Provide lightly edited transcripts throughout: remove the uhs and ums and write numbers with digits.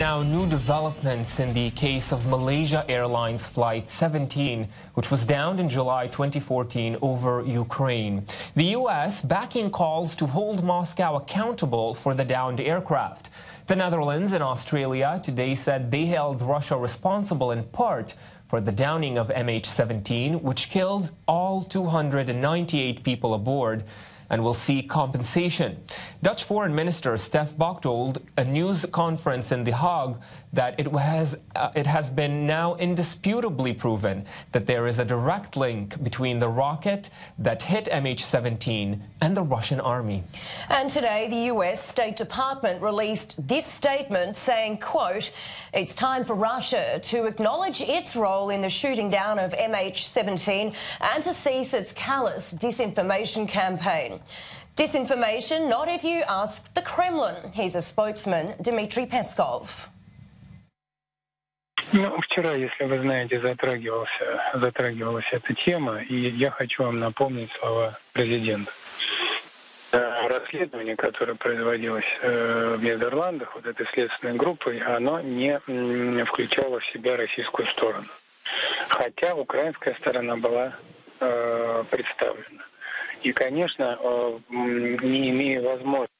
Now, new developments in the case of Malaysia Airlines Flight 17, which was downed in July 2014 over Ukraine. The U.S. backing calls to hold Moscow accountable for the downed aircraft. The Netherlands and Australia today said they held Russia responsible in part for the downing of MH17, which killed all 298 people aboard, and will see compensation. Dutch Foreign Minister Stef Blok told a news conference in The Hague that it has been now indisputably proven that there is a direct link between the rocket that hit MH17 and the Russian army. And today, the US State Department released this statement saying, quote, "It's time for Russia to acknowledge its role in the shooting down of MH17 and to cease its callous disinformation campaign." Disinformation, not if you ask the Kremlin. He's a spokesman, Dmitry Peskov. Ну, вчера, если вы знаете, затрагивалась эта тема, и я хочу вам напомнить слова президента. Расследование, которое производилось в Нидерландах, вот этой следственной группой, оно не включало в себя российскую сторону. Хотя украинская сторона была представлена. И, конечно, не имея возможности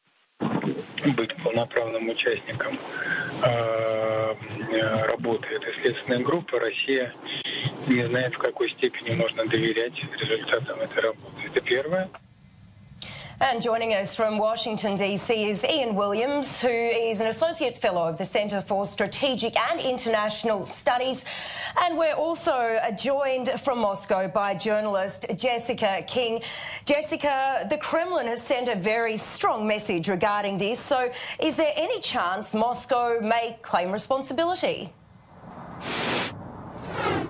быть полноправным участником работы этой следственной группы, Россия не знает, в какой степени можно доверять результатам этой работы. Это первое. And joining us from Washington, D.C. is Ian Williams, who is an Associate Fellow of the Centre for Strategic and International Studies. And we're also joined from Moscow by journalist Jessica King. Jessica, the Kremlin has sent a very strong message regarding this. So is there any chance Moscow may claim responsibility?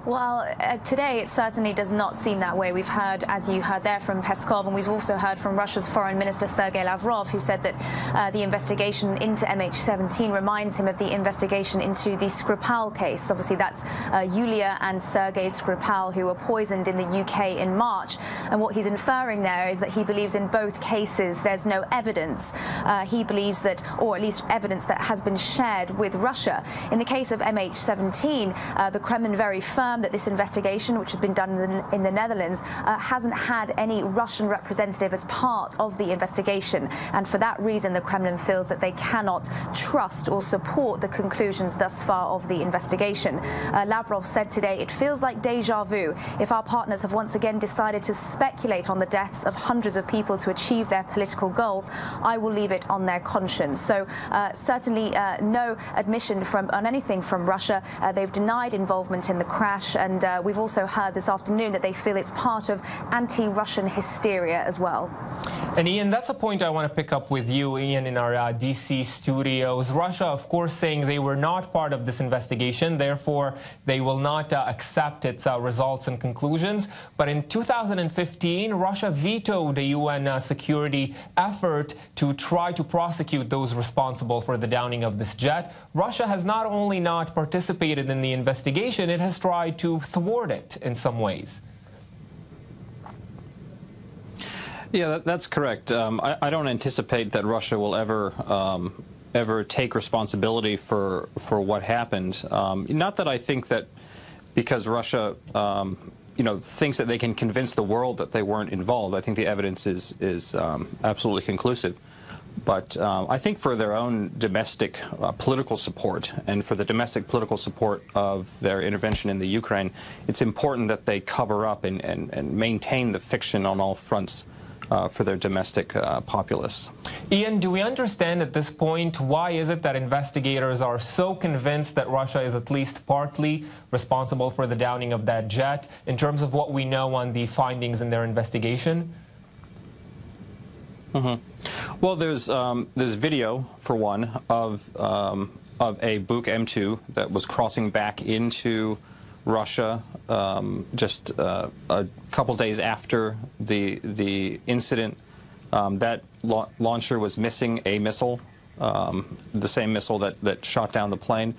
Well, today it certainly does not seem that way. We've heard, as you heard there, from Peskov, and we've also heard from Russia's Foreign Minister Sergei Lavrov, who said that the investigation into MH17 reminds him of the investigation into the Skripal case. Obviously, that's Yulia and Sergei Skripal, who were poisoned in the UK in March. And what he's inferring there is that he believes in both cases there's no evidence. He believes that, or at least evidence that has been shared with Russia. In the case of MH17, the Kremlin very firm that this investigation, which has been done in the Netherlands, hasn't had any Russian representative as part of the investigation. And for that reason, the Kremlin feels that they cannot trust or support the conclusions thus far of the investigation. Lavrov said today, "It feels like deja vu. If our partners have once again decided to speculate on the deaths of hundreds of people to achieve their political goals, I will leave it on their conscience." So certainly no admission on anything from Russia. They've denied involvement in the crash. And we've also heard this afternoon that they feel it's part of anti-Russian hysteria as well. And Ian, that's a point I want to pick up with you, Ian, in our D.C. studios. Russia, of course, saying they were not part of this investigation, therefore they will not accept its results and conclusions. But in 2015, Russia vetoed a UN security effort to try to prosecute those responsible for the downing of this jet. Russia has not only not participated in the investigation, it has tried to thwart it in some ways. Yeah, that's correct. I don't anticipate that Russia will ever take responsibility for what happened. Not that I think that because Russia thinks that they can convince the world that they weren't involved. I think the evidence is absolutely conclusive. But I think for their own domestic political support and for the domestic political support of their intervention in the Ukraine, it's important that they cover up and maintain the fiction on all fronts for their domestic populace. Ian, do we understand at this point why is it that investigators are so convinced that Russia is at least partly responsible for the downing of that jet in terms of what we know on the findings in their investigation? Well, there's video, for one, of a Buk M2 that was crossing back into Russia just a couple days after the incident. That launcher was missing a missile, the same missile that shot down the plane.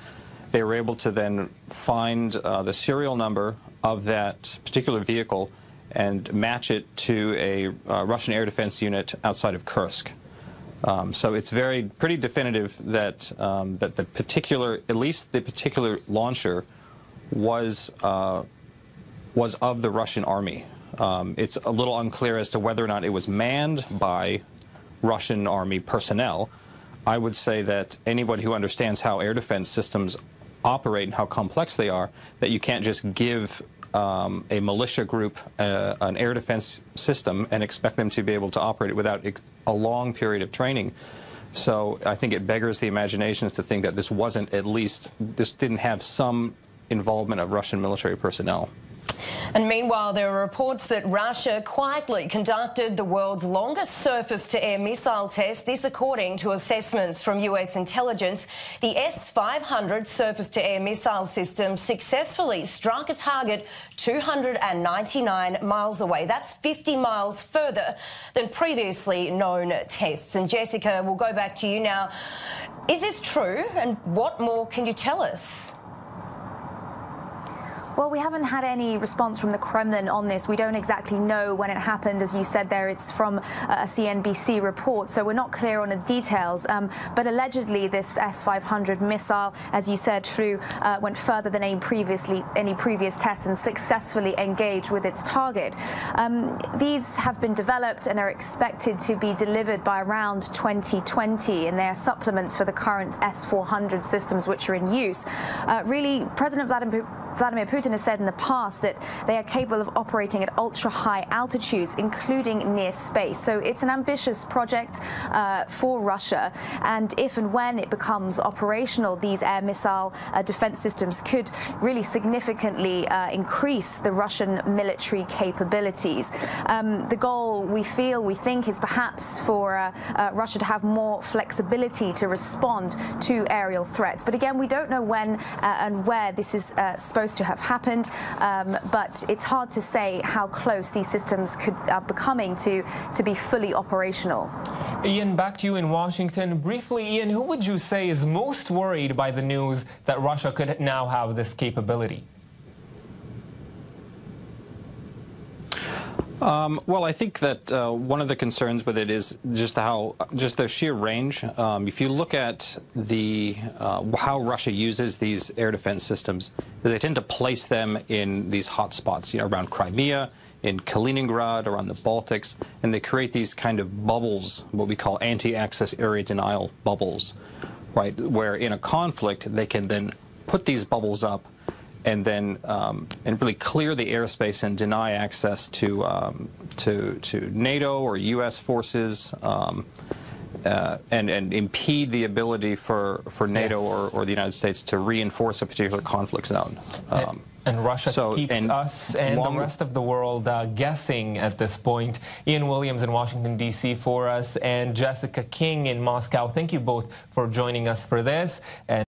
They were able to then find the serial number of that particular vehicle and match it to a Russian air defense unit outside of Kursk. So it's pretty definitive that that at least the particular launcher was of the Russian army. It's a little unclear as to whether or not it was manned by Russian army personnel. I would say that anybody who understands how air defense systems operate and how complex they are, that you can't just give a militia group an air defense system and expect them to be able to operate it without a long period of training. So I think it beggars the imagination to think that this didn't have some involvement of Russian military personnel. And meanwhile, there are reports that Russia quietly conducted the world's longest surface-to-air missile test, this according to assessments from US intelligence. The S-500 surface-to-air missile system successfully struck a target 299 miles away. That's 50 miles further than previously known tests. And Jessica, we'll go back to you now. Is this true, and what more can you tell us? Well, we haven't had any response from the Kremlin on this. We don't exactly know when it happened. As you said there, it's from a CNBC report, so we're not clear on the details. But allegedly, this S-500 missile, as you said, went further than any previous tests and successfully engaged with its target. These have been developed and are expected to be delivered by around 2020, and they are supplements for the current S-400 systems which are in use. Really, President Vladimir Putin has said in the past that they are capable of operating at ultra-high altitudes, including near space. So it's an ambitious project for Russia, and if and when it becomes operational, these air missile defense systems could really significantly increase the Russian military capabilities. The goal, we think, is perhaps for Russia to have more flexibility to respond to aerial threats. But again, we don't know when and where this is supposed to have happened, but it's hard to say how close these systems are becoming to be fully operational. Ian, back to you in Washington. Briefly, Ian, who would you say is most worried by the news that Russia could now have this capability? Well, I think that one of the concerns with it is just the sheer range. If you look at how Russia uses these air defense systems, they tend to place them in these hot spots, around Crimea, in Kaliningrad, around the Baltics, and they create these kind of bubbles, what we call anti-access area denial bubbles, right? Where in a conflict they can then put these bubbles up and then and really clear the airspace and deny access to NATO or U.S. forces, and impede the ability for NATO or the United States to reinforce a particular conflict zone. And Russia keeps us and the rest of the world guessing at this point. Ian Williams in Washington, D.C. for us, and Jessica King in Moscow. Thank you both for joining us for this. And